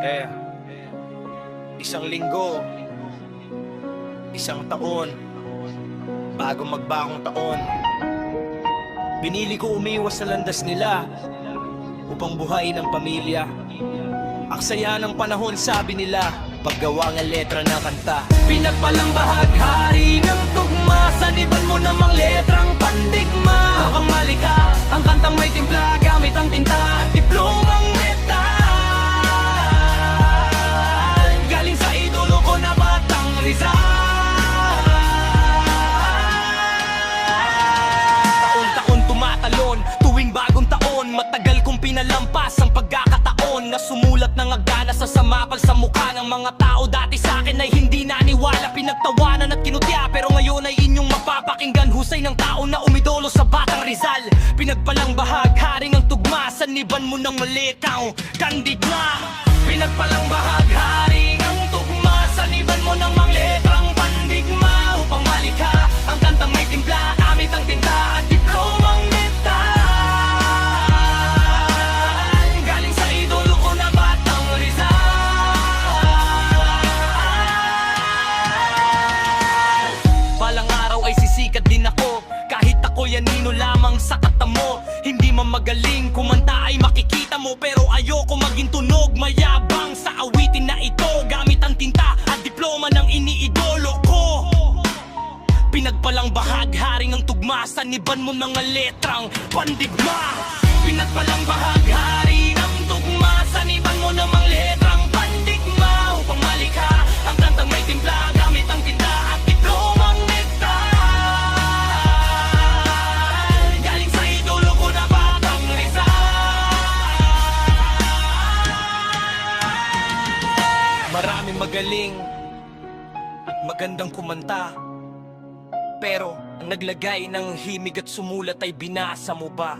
Eh, isang linggo, isang taon, bago magbagong taon, pinili ko umiwas sa landas nila upang buhayin ang pamilya. Aksaya ng panahon, sabi nila, paggawa ng letra ng kanta. Pinagpalang bahaghari ng tugma, saniban mo namang letrang pandigma. Ang malika, ang kantang may timpla, gamit ang tinta, diplomang metal. Galing sa idolo ko na Batang Rizal. Taon-taon tumatalon, tuwing bagong taon, matagal kong pinalampas ang pagkakataon na sumulat ng agana sa samakal sa mukha ng mga tao. Dati sa akin ay hindi naniwala, pinagtawanan at kinutya, pero ngayon ay inyong mapapakinggan. Husay ng tao na umidolo sa Batang Rizal. Pinagpalang bahagharing ang tugma, saniban mo ng malitaw kandigma. Pinagpalang bahagharing ang tugma, saniban mo ng mga letrang pandigma. Upang malikha ang kantang may timpla, gamit ang tinta at diplomang metal. Galing sa idolo ko na Batang Rizal. Balang araw ay sisikat din ako, kahit ako yanino lamang sa katamo. Hindi man magaling kumanta ay makikita mo, pero ayoko maging tunog mayabang sa awitin na ito. Gamit ang tinta at diploma ng iniidolo ko. Pinagpalang bahagharing ang tugma, saniban mo ng letrang pandigma. Pinagpalang bahagharing ang tugma, saniban mo ng letrang pandigma. Upang malikha ang kantang may timpla, gamit ang tinta at diplomang metal. Galing sa idolo ko na Batang Rizal. Maraming magaling at magandang kumanta, pero ang naglagay ng himig at sumulat ay binasa mo ba?